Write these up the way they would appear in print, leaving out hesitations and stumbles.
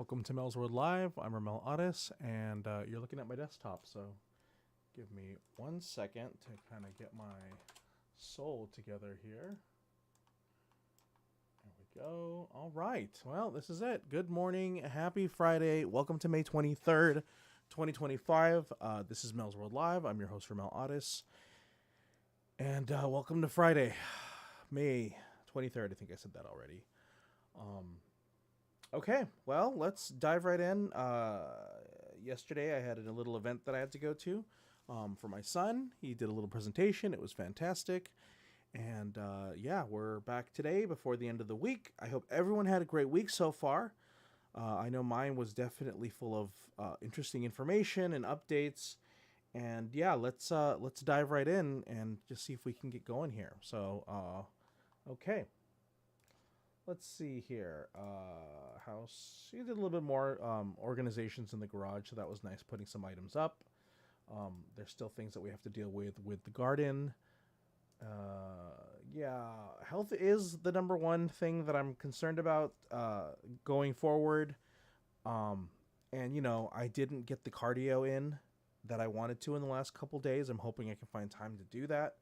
Welcome to Melzworld Live. I'm Ramel Otis, and you're looking at my desktop. So, give me 1 second to kind of get my soul together here. There we go. All right. Well, this is it. Good morning. Happy Friday. Welcome to May 23rd, 2025. This is Melzworld Live. I'm your host, Ramel Otis. And welcome to Friday, May 23rd. I think I said that already. Okay, well, let's dive right in. Yesterday, I had a little event that I had to go to for my son. He did a little presentation. It was fantastic. And yeah, we're back today before the end of the week. I hope everyone had a great week so far. I know mine was definitely full of interesting information and updates. And yeah, let's dive right in and just see if we can get going here. So, okay. Let's see here. House. You did a little bit more organizations in the garage, so that was nice. Putting some items up. There's still things that we have to deal with the garden. Yeah, health is the number one thing that I'm concerned about going forward. And I didn't get the cardio in that I wanted to in the last couple days. I'm hoping I can find time to do that.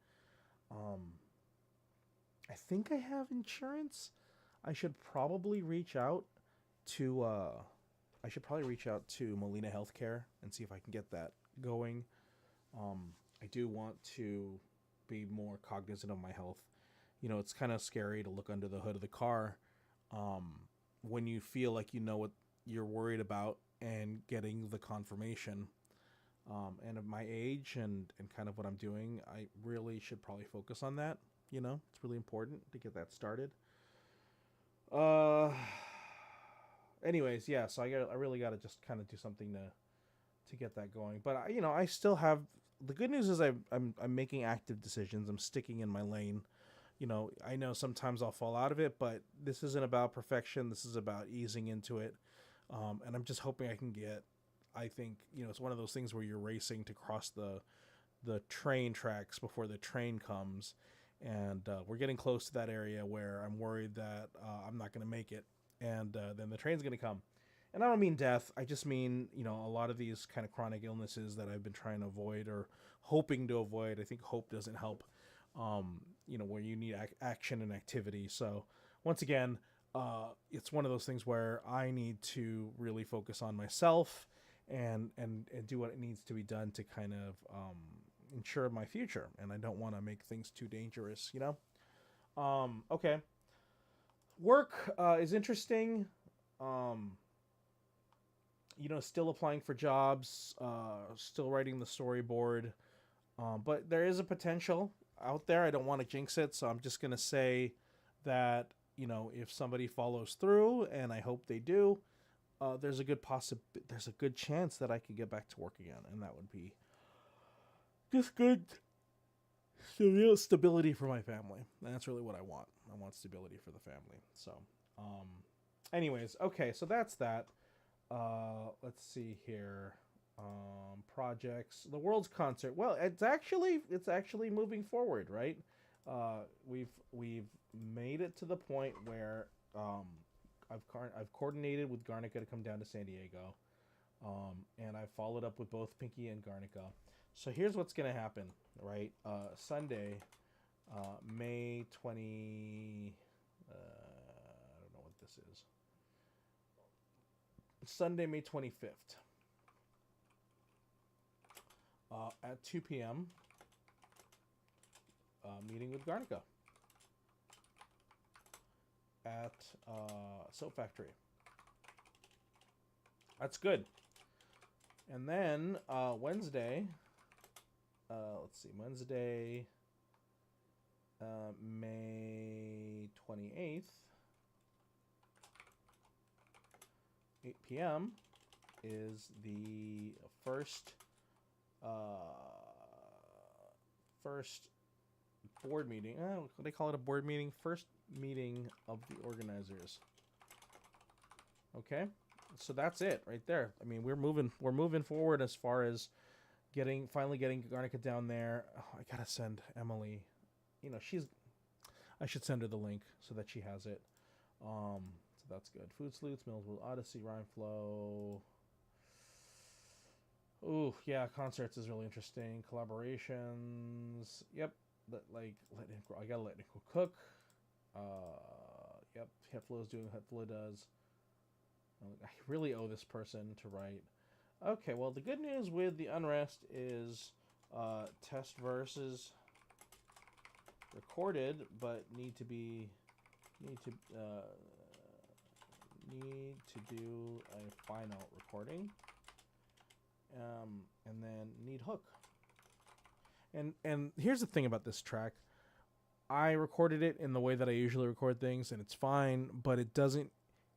I think I have insurance. I should probably reach out to Molina Healthcare and see if I can get that going. I do want to be more cognizant of my health. It's kind of scary to look under the hood of the car when you feel like you know what you're worried about and getting the confirmation. And of my age and kind of what I'm doing, I really should probably focus on that. It's really important to get that started. Anyways, yeah, so I really got to just kind of do something to get that going. But I still have the good news is I'm making active decisions. I'm sticking in my lane. I know sometimes I'll fall out of it, but this isn't about perfection. This is about easing into it. And I'm just hoping I can get. I think it's one of those things where you're racing to cross the train tracks before the train comes. And we're getting close to that area where I'm worried that I'm not going to make it. And then the train's going to come. And I don't mean death. I just mean, a lot of these kind of chronic illnesses that I've been trying to avoid or hoping to avoid. I think hope doesn't help, where you need action and activity. So once again, it's one of those things where I need to really focus on myself and do what it needs to be done to kind of ensure my future, and I don't want to make things too dangerous. Okay. Work is interesting. Still applying for jobs, still writing the storyboard, but there is a potential out there. I don't want to jinx it, so I'm just gonna say that if somebody follows through, and I hope they do, there's a good chance that I could get back to work again, and that would be just good stability for my family. And that's really what I want. I want stability for the family. So, anyways, okay, so that's that. Let's see here. Projects. The World's concert. Well, it's actually moving forward, right? We've made it to the point where I've coordinated with Garnica to come down to San Diego. And I've followed up with both Pinky and Garnica. So here's what's going to happen, right? Sunday, May 20... I don't know what this is. Sunday, May 25th. At 2 p.m., meeting with Garnica at Soap Factory. That's good. And then Wednesday... let's see, Wednesday, May 28th, 8 p.m. is the first board meeting. They call it a board meeting. First meeting of the organizers. Okay, so that's it right there. I mean, we're moving forward as far as finally getting Garnica down there. Oh, I gotta send Emily. I should send her the link so that she has it. So so that's good. Food Sleuths, Melzworld Odyssey, Rhyme Flow. Ooh, yeah, concerts is really interesting. Collaborations. Yep. I gotta let Nicole cook. Yep. Hitflow is doing what Hitflow does. I really owe this person to write. Okay, well, the good news with the unrest is test verses recorded, but need to do a final recording, and then need hook. And here's the thing about this track. I recorded it in the way that I usually record things, and it's fine, but it doesn't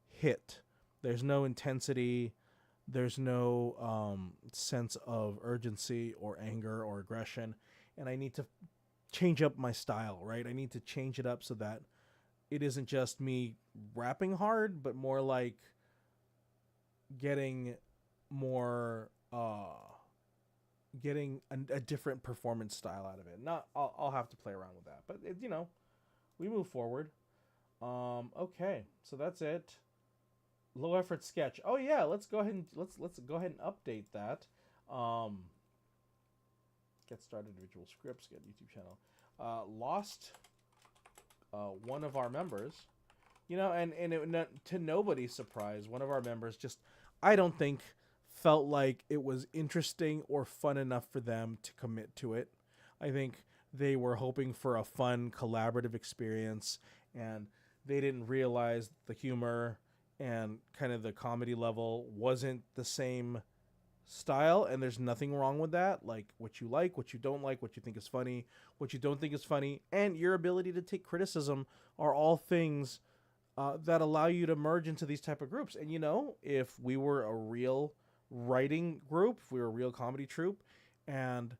hit. There's no intensity. There's no sense of urgency or anger or aggression, and I need to change up my style, right? I need to change it up so that it isn't just me rapping hard, but more like getting more, getting a different performance style out of it. Not, I'll have to play around with that, but we move forward. Okay, so that's it. Low effort sketch. Oh yeah, let's go ahead and let's go ahead and update that. Get started individual scripts, get YouTube channel. Lost one of our members. To nobody's surprise, one of our members just, I don't think, felt like it was interesting or fun enough for them to commit to it. I think they were hoping for a fun collaborative experience, and they didn't realize the humor and kind of the comedy level wasn't the same style, and there's nothing wrong with that. Like, what you like, what you don't like, what you think is funny, what you don't think is funny, and your ability to take criticism are all things that allow you to merge into these type of groups. And if we were a real writing group, if we were a real comedy troupe, and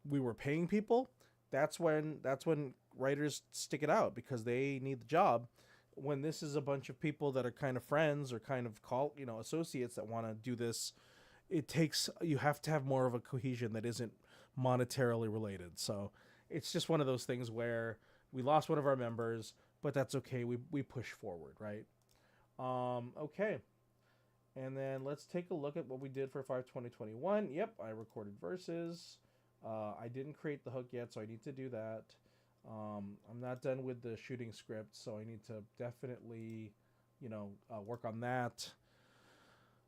we were paying people, that's when writers stick it out, because they need the job. When this is a bunch of people that are kind of friends or kind of associates that want to do this, you have to have more of a cohesion that isn't monetarily related. So it's just one of those things where we lost one of our members, but that's okay. We push forward, right? Okay. And then let's take a look at what we did for 5/20/21. Yep, I recorded verses. I didn't create the hook yet, so I need to do that. I'm not done with the shooting script, so I need to definitely, work on that.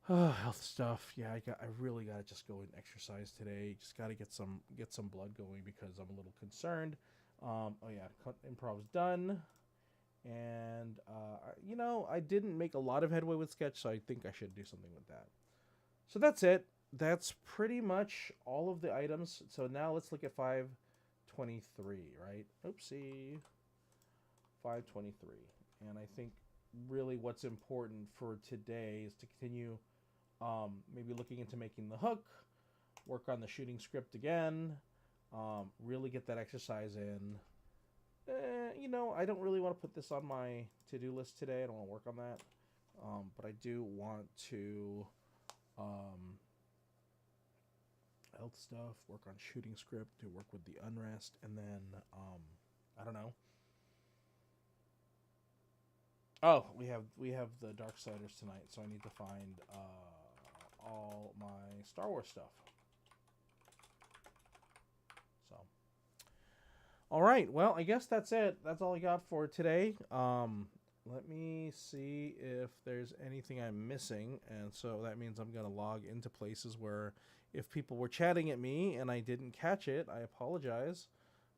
Health stuff. Yeah, I really gotta just go and exercise today. Just gotta get some blood going, because I'm a little concerned. Oh yeah, improv's done, and I didn't make a lot of headway with sketch, so I think I should do something with that. So that's it. That's pretty much all of the items. So now let's look at 5/23, right? Oopsie. 5/23. And I think really what's important for today is to continue maybe looking into making the hook, work on the shooting script again, really get that exercise in. I don't really want to put this on my to-do list today. I don't want to work on that. But I do want to health stuff, work on shooting script, do work with the unrest, and then I don't know. Oh, we have the Darksiders tonight, so I need to find all my Star Wars stuff. So, all right. Well, I guess that's it. That's all I got for today. Let me see if there's anything I'm missing, and so that means I'm gonna log into places where, if people were chatting at me and I didn't catch it, I apologize.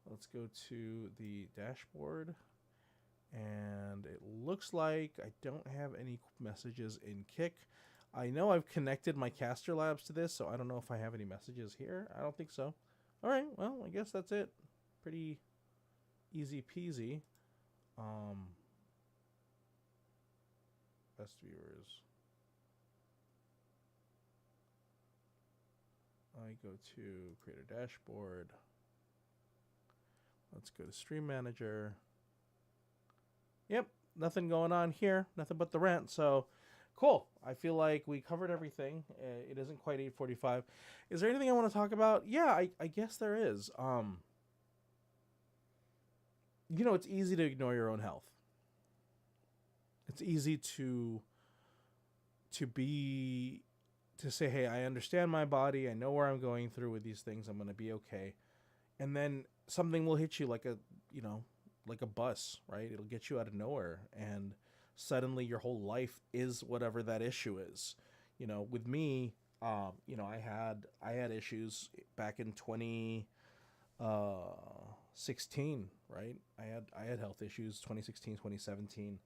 Let's go to the dashboard. And it looks like I don't have any messages in Kick. I know I've connected my Caster Labs to this, so I don't know if I have any messages here. I don't think so. All right, well, I guess that's it. Pretty easy peasy. Best viewers. I go to create a dashboard. Let's go to Stream Manager. Yep, nothing going on here. Nothing but the rent. So, cool. I feel like we covered everything. It isn't quite 8:45. Is there anything I want to talk about? Yeah, I guess there is. It's easy to ignore your own health. it's easy to be to say, hey, I understand my body, I know where I'm going through with these things, I'm going to be okay. And then something will hit you like a, you know, like a bus, right? It'll get you out of nowhere, and suddenly your whole life is whatever that issue is. You know, with me, you know, I had issues back in 2016, right? I had health issues 2016, 2017,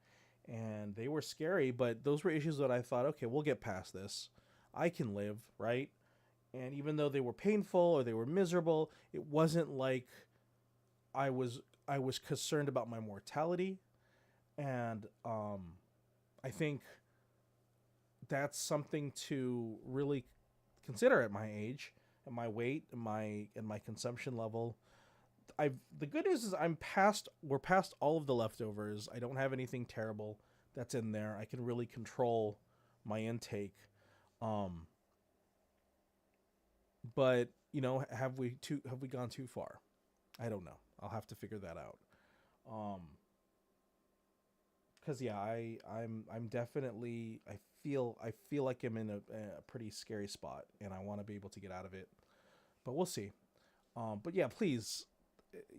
and they were scary, but those were issues that I thought, okay, we'll get past this. I can live, right? And even though they were painful or they were miserable, it wasn't like I was I was concerned about my mortality. And I think that's something to really consider at my age, and my weight, and my consumption level. I've The good news is we're past all of the leftovers. I don't have anything terrible that's in there. I can really control my intake. Um, but you know, have we gone too far? I don't know. I'll have to figure that out. Um, cuz yeah, I'm definitely I feel like I'm in a pretty scary spot, and I want to be able to get out of it. But we'll see. But yeah, please,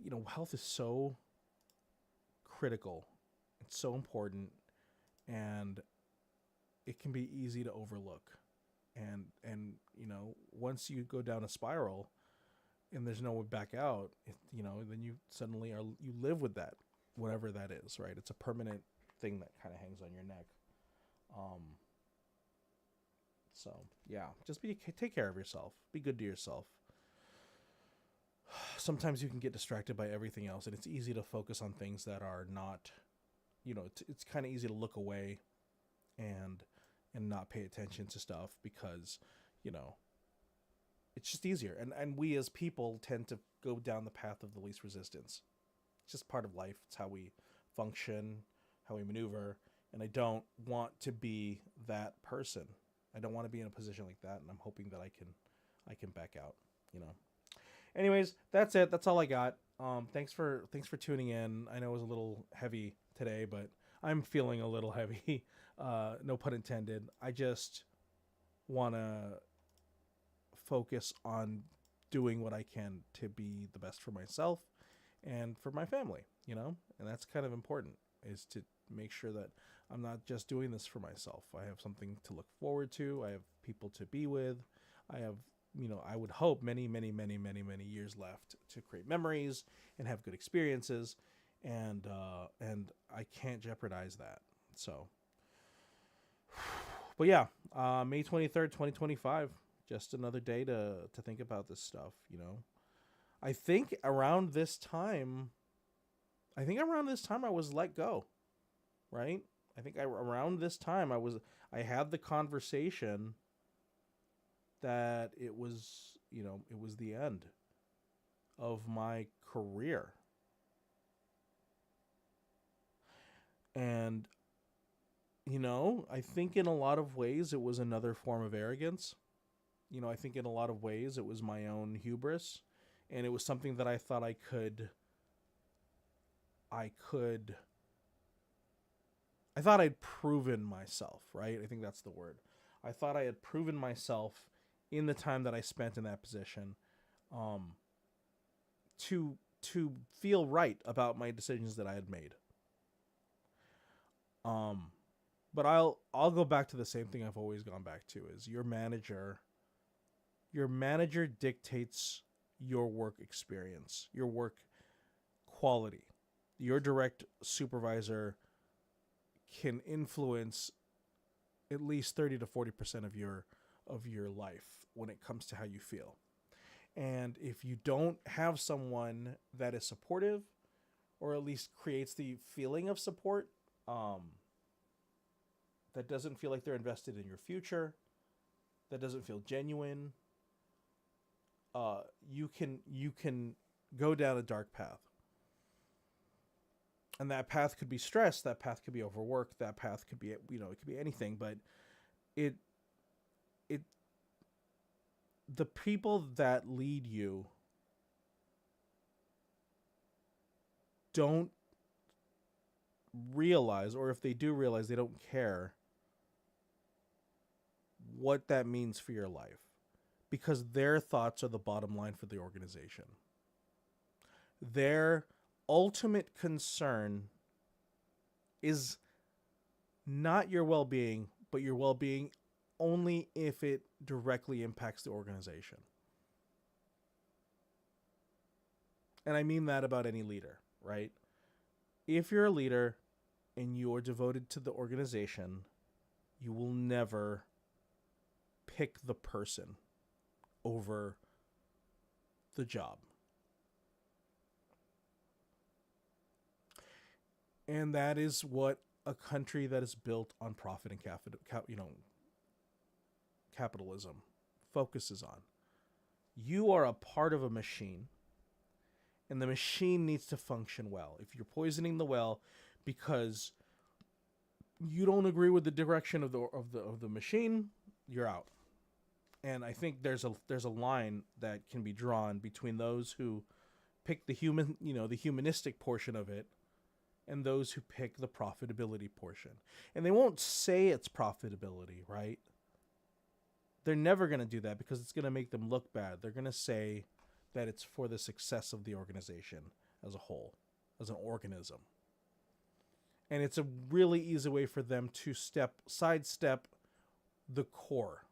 you know, health is so critical. It's so important, and it can be easy to overlook. And you know, once you go down a spiral and there's no way back out, you know, then you live with that, whatever that is, right? It's a permanent thing that kind of hangs on your neck. Um, so yeah, just take care of yourself. Be good to yourself. Sometimes you can get distracted by everything else, and it's easy to focus on things that are not, you know, it's kind of easy to look away and not pay attention to stuff because, you know, it's just easier. And we as people tend to go down the path of the least resistance. It's just part of life. It's how we function, how we maneuver. And I don't want to be that person. I don't want to be in a position like that. And I'm hoping that I can back out, you know. Anyways, that's it. That's all I got. Thanks for tuning in. I know it was a little heavy today, but I'm feeling a little heavy. No pun intended. I just want to focus on doing what I can to be the best for myself and for my family, you know? And that's kind of important, is to make sure that I'm not just doing this for myself. I have something to look forward to. I have people to be with. I have, you know, I would hope many, many, many, many, many years left to create memories and have good experiences. And I can't jeopardize that. So, but yeah, May 23rd, 2025, just another day to think about this stuff, you know. I think around this time, I was let go, right? Around this time I had the conversation that it was, you know, it was the end of my career. And, you know, I think in a lot of ways it was another form of arrogance. You know, I think in a lot of ways it was my own hubris, and it was something that I thought I could I thought I'd proven myself, right? I think that's the word. I thought I had proven myself in the time that I spent in that position, um, to feel right about my decisions that I had made. Um, but I'll go back to the same thing I've always gone back to, is your manager. Your manager dictates your work experience, your work quality. Your direct supervisor can influence at least 30 to 40% of your life when it comes to how you feel. And if you don't have someone that is supportive, or at least creates the feeling of support, that doesn't feel like they're invested in your future, that doesn't feel genuine, you can go down a dark path. And that path could be stress, that path could be overwork, that path could be, you know, it could be anything, but it it the people that lead you don't realize, or if they do realize, they don't care what that means for your life, because their thoughts are the bottom line for the organization. Their ultimate concern is not your well being, but your well being only if it directly impacts the organization. And I mean that about any leader, right? If you're a leader and you are devoted to the organization, you will never pick the person over the job. And that is what a country that is built on profit and capitalism focuses on. You are a part of a machine, and the machine needs to function well. If you're poisoning the well because you don't agree with the direction of the machine, you're out. And I think there's a line that can be drawn between those who pick the humanistic portion of it and those who pick the profitability portion. And they won't say it's profitability, right? They're never going to do that because it's going to make them look bad. They're going to say that it's for the success of the organization as a whole, as an organism. And it's a really easy way for them to sidestep the core.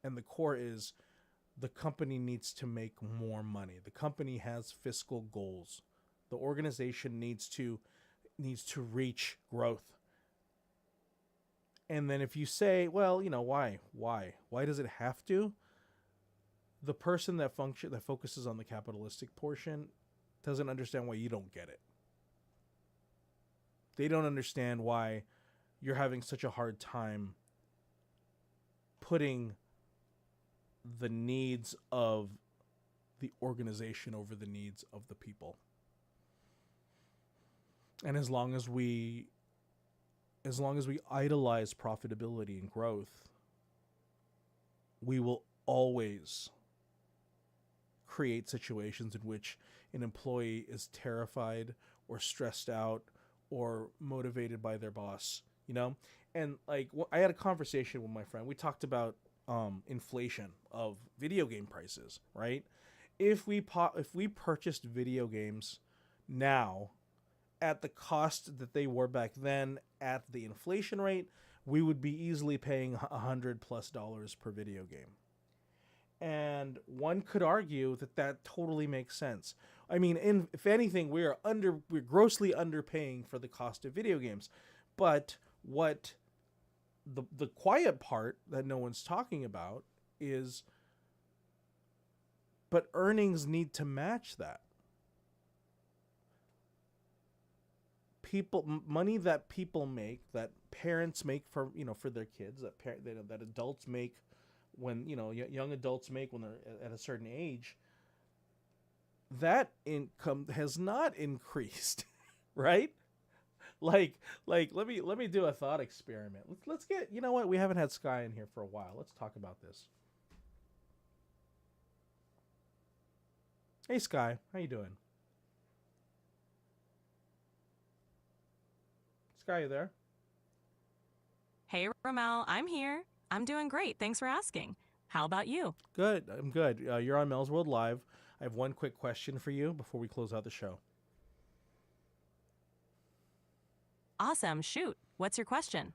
And the core is the company needs to make more money. The company has fiscal goals. The organization needs to reach growth. And then if you say, well, why does it have to? The person that focuses on the capitalistic portion doesn't understand why you don't get it. They don't understand why you're having such a hard time putting the needs of the organization over the needs of the people. And as long as we idolize profitability and growth, we will always create situations in which an employee is terrified or stressed out or motivated by their boss, And I had a conversation with my friend. We talked about inflation of video game prices, right? If we purchased video games now at the cost that they were back then at the inflation rate, we would be easily paying $100+ per video game. And one could argue that totally makes sense. I mean, if anything, we're grossly underpaying for the cost of video games. But what the quiet part that no one's talking about is, but earnings need to match that. Money that people make, that parents make for their kids, that adults make when young adults make when they're at a certain age, that income has not increased, right? Like let me do a thought experiment. Let's get, what, we haven't had Sky in here for a while. Let's talk about this. Hey Sky, how you doing? Sky, you there? Hey, Ramel, I'm here. I'm doing great. Thanks for asking. How about you? Good. I'm good. You're on Melzworld Live. I have one quick question for you before we close out the show. Awesome. Shoot. What's your question?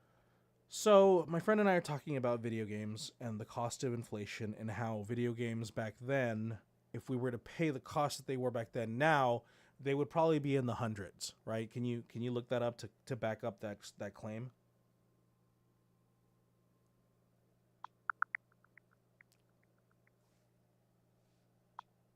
So, my friend and I are talking about video games and the cost of inflation and how video games back then, if we were to pay the cost that they were back then now, they would probably be in the hundreds, right? Can you look that up to back up that claim?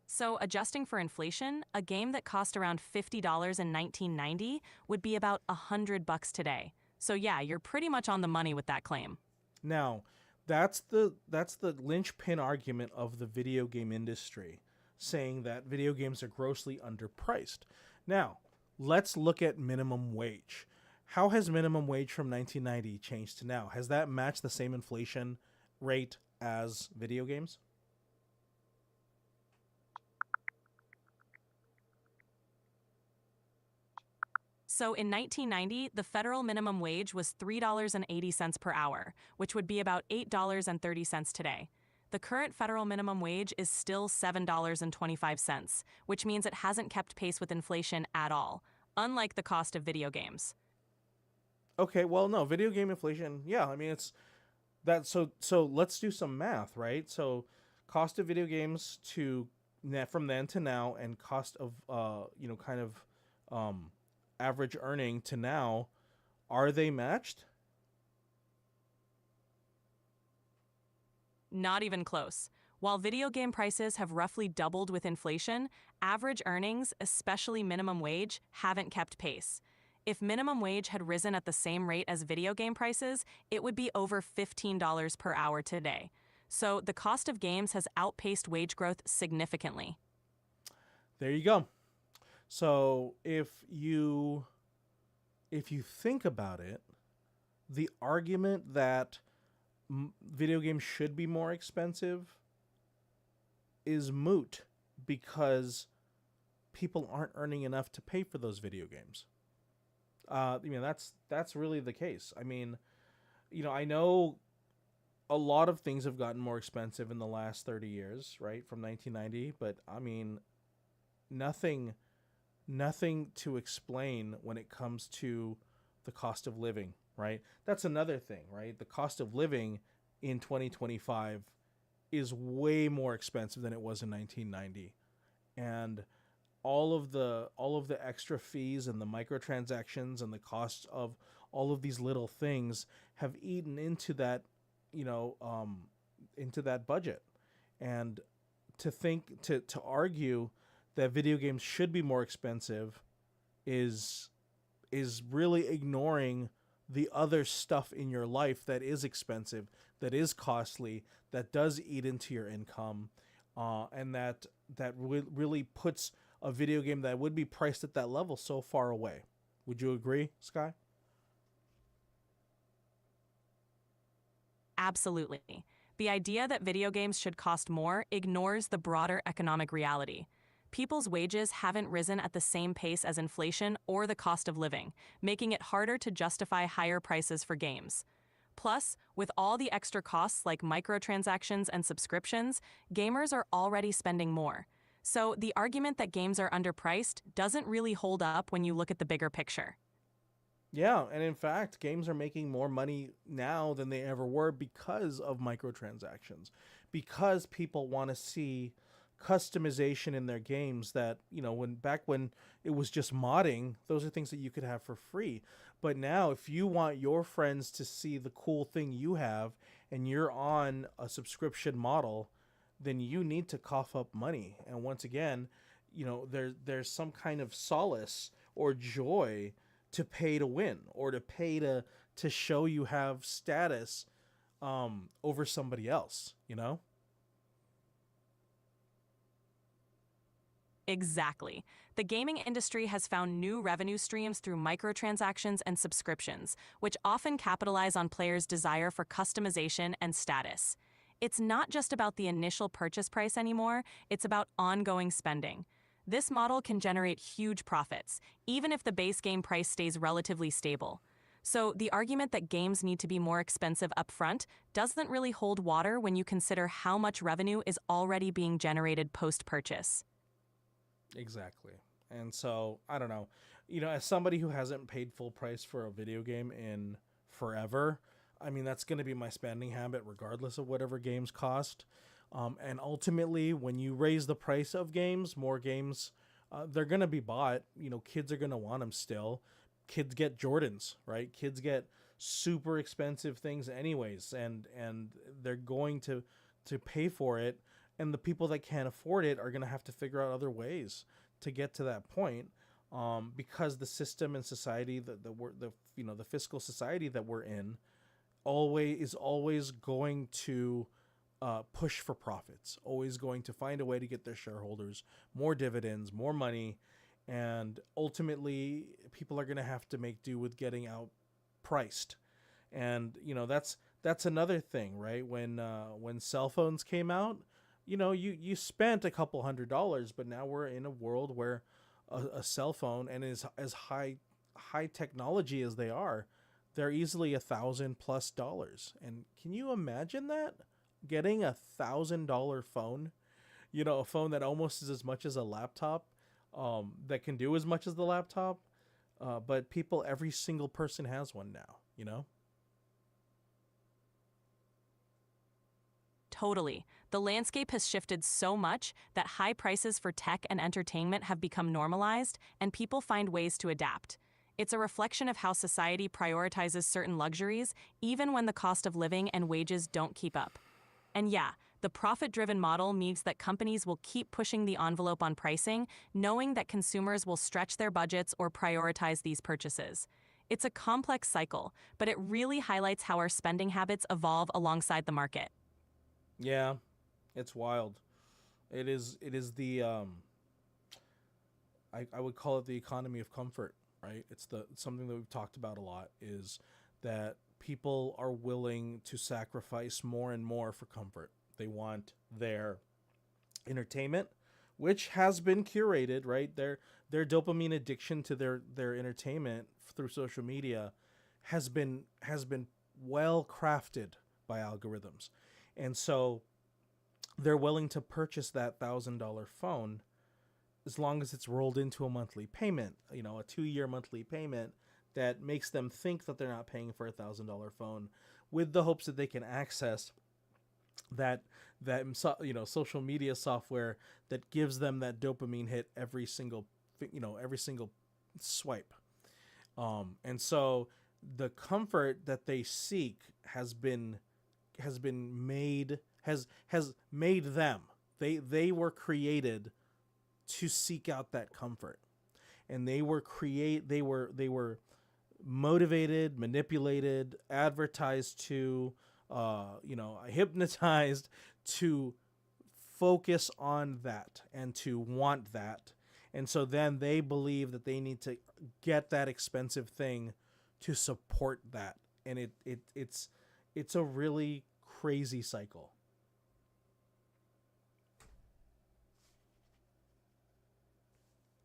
So, adjusting for inflation, a game that cost around $50 in 1990 would be about $100 today. So yeah, you're pretty much on the money with that claim. Now, that's the linchpin argument of the video game industry, saying that video games are grossly underpriced. Now, let's look at minimum wage. How has minimum wage from 1990 changed to now? Has that matched the same inflation rate as video games? So in 1990, the federal minimum wage was $3.80 per hour, which would be about $8.30 today. The current federal minimum wage is still $7.25, which means it hasn't kept pace with inflation at all, unlike the cost of video games. Okay, well, no, video game inflation. Yeah, I mean it's that. So let's do some math, right? So cost of video games to from then to now, and cost of kind of um average earning to now, are they matched? Not even close. While video game prices have roughly doubled with inflation, average earnings, especially minimum wage, haven't kept pace. If minimum wage had risen at the same rate as video game prices, it would be over $15 per hour today. So the cost of games has outpaced wage growth significantly. There you go. So if you think about it, the argument that video games should be more expensive is moot, because people aren't earning enough to pay for those video games. That's really the case. I mean, I know a lot of things have gotten more expensive in the last 30 years, right? From 1990, but I mean, nothing nothing to explain when it comes to the cost of living, right? That's another thing, right? The cost of living in 2025 is way more expensive than it was in 1990. And all of the extra fees and the microtransactions and the cost of all of these little things have eaten into you know um into that budget. And to argue that video games should be more expensive is really ignoring the other stuff in your life that is expensive, that is costly, that does eat into your income, and that really puts a video game that would be priced at that level so far away. Would you agree, Sky? Absolutely. The idea that video games should cost more ignores the broader economic reality. People's wages haven't risen at the same pace as inflation or the cost of living, making it harder to justify higher prices for games. Plus, with all the extra costs like microtransactions and subscriptions, gamers are already spending more. So the argument that games are underpriced doesn't really hold up when you look at the bigger picture. Yeah, and in fact, games are making more money now than they ever were because of microtransactions. Because people want to see customization in their games that, when it was just modding, those are things that you could have for free. But now if you want your friends to see the cool thing you have and you're on a subscription model, then you need to cough up money. And once again, there's some kind of solace or joy to pay to win, or to pay to show you have status over somebody else. Exactly. The gaming industry has found new revenue streams through microtransactions and subscriptions, which often capitalize on players' desire for customization and status. It's not just about the initial purchase price anymore, it's about ongoing spending. This model can generate huge profits, even if the base game price stays relatively stable. So the argument that games need to be more expensive upfront doesn't really hold water when you consider how much revenue is already being generated post-purchase. Exactly. And so, I don't know. As somebody who hasn't paid full price for a video game in forever, I mean, that's going to be my spending habit regardless of whatever games cost. And ultimately, when you raise the price of games, more games, they're going to be bought. Kids are going to want them still. Kids get Jordans, right? Kids get super expensive things anyways, and they're going to pay for it. And the people that can't afford it are going to have to figure out other ways to get to that point, because the system and society, the fiscal society that we're in, always going to push for profits, always going to find a way to get their shareholders more dividends, more money, and ultimately people are going to have to make do with getting outpriced. And that's another thing, right? When cell phones came out, you spent a couple $100s, but now we're in a world where a cell phone, and is as high high technology as they are, they're easily $1,000 plus. And can you imagine that? Getting $1,000 phone, a phone that almost is as much as a laptop, that can do as much as the laptop. But every single person has one now. Totally. The landscape has shifted so much that high prices for tech and entertainment have become normalized, and people find ways to adapt. It's a reflection of how society prioritizes certain luxuries, even when the cost of living and wages don't keep up. And yeah, the profit-driven model means that companies will keep pushing the envelope on pricing, knowing that consumers will stretch their budgets or prioritize these purchases. It's a complex cycle, but it really highlights how our spending habits evolve alongside the market. Yeah, it's wild. It is the I would call it the economy of comfort, right? It's something that we've talked about a lot, is that people are willing to sacrifice more and more for comfort. They want their entertainment, which has been curated, right? Their dopamine addiction to their entertainment through social media has been well crafted by algorithms. And so they're willing to purchase that $1,000 phone as long as it's rolled into a monthly payment, a 2-year monthly payment that makes them think that they're not paying for $1,000 phone, with the hopes that they can access that social media software that gives them that dopamine hit every single swipe. And so the comfort that they seek has made them. They were created to seek out that comfort, and they were motivated, manipulated, advertised to, hypnotized to focus on that and to want that. And so then they believe that they need to get that expensive thing to support that. And it's a really crazy cycle.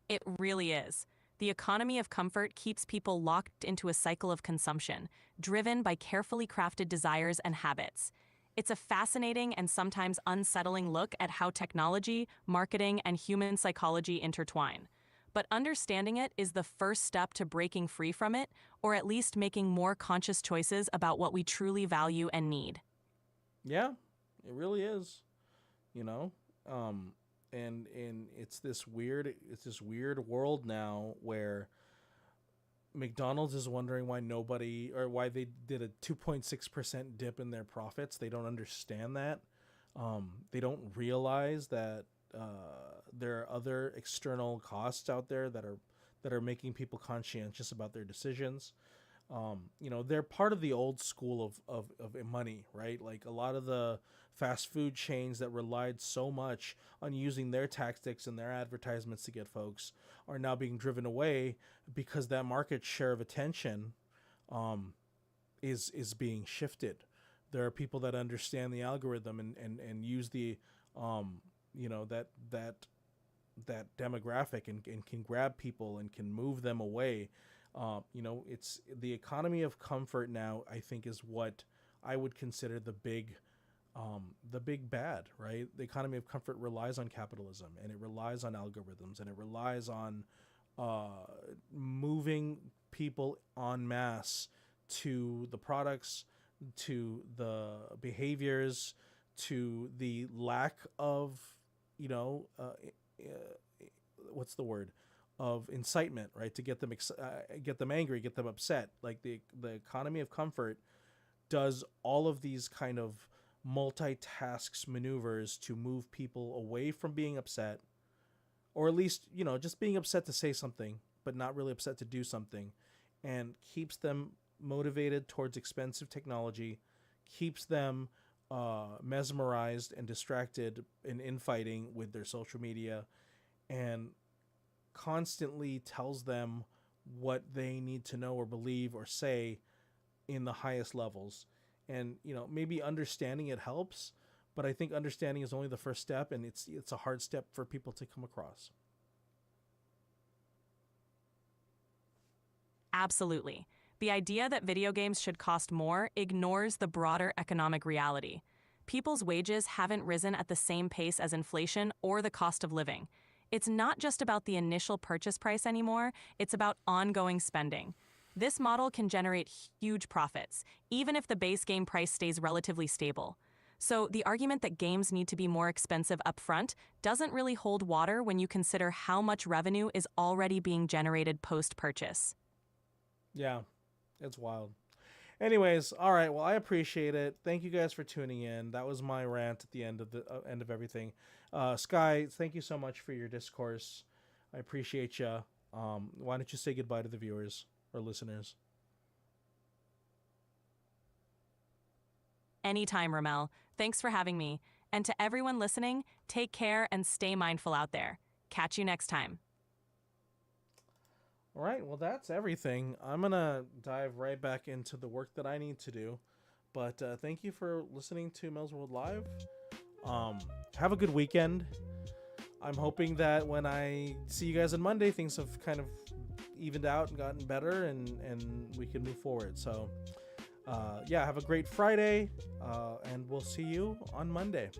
It really is. The economy of comfort keeps people locked into a cycle of consumption, driven by carefully crafted desires and habits. It's a fascinating and sometimes unsettling look at how technology, marketing, and human psychology intertwine. But understanding it is the first step to breaking free from it, or at least making more conscious choices about what we truly value and need. Yeah, it really is. You know, um, and it's this weird world now where McDonald's is wondering why they did a 2.6% dip in their profits. They don't understand that. They don't realize that there are other external costs out there that are making people conscientious about their decisions. They're part of the old school of money, right? Like a lot of the fast food chains that relied so much on using their tactics and their advertisements to get folks are now being driven away because that market share of attention um, is being shifted. There are people that understand the algorithm and use the um, that demographic and can grab people and can move them away. It's the economy of comfort now, I think, is what I would consider the big bad, right? The economy of comfort relies on capitalism, and it relies on algorithms, and it relies on moving people en masse to the products, to the behaviors, to the lack of, you know, what's the word? Of incitement, right? To get them angry, get them upset. Like the economy of comfort does all of these kind of multitasks maneuvers to move people away from being upset, or at least just being upset to say something but not really upset to do something, and keeps them motivated towards expensive technology, keeps them mesmerized and distracted in infighting with their social media, and constantly tells them what they need to know or believe or say in the highest levels. And maybe understanding it helps, but I think understanding is only the first step, and it's a hard step for people to come across. Absolutely. The idea that video games should cost more ignores the broader economic reality. People's wages haven't risen at the same pace as inflation or the cost of living. It's not just about the initial purchase price anymore, it's about ongoing spending. This model can generate huge profits, even if the base game price stays relatively stable. So the argument that games need to be more expensive upfront doesn't really hold water when you consider how much revenue is already being generated post-purchase. Yeah, it's wild. Anyways, all right. Well, I appreciate it. Thank you guys for tuning in. That was my rant at the end of everything. Sky, thank you so much for your discourse. I appreciate you. Why don't you say goodbye to the viewers or listeners? Anytime, Ramel. Thanks for having me. And to everyone listening, take care and stay mindful out there. Catch you next time. All right. Well, that's everything. I'm gonna dive right back into the work that I need to do. But thank you for listening to Melzworld Live. Have a good weekend. I'm hoping that when I see you guys on Monday, things have kind of evened out and gotten better, and we can move forward. So, yeah, have a great Friday, and we'll see you on Monday.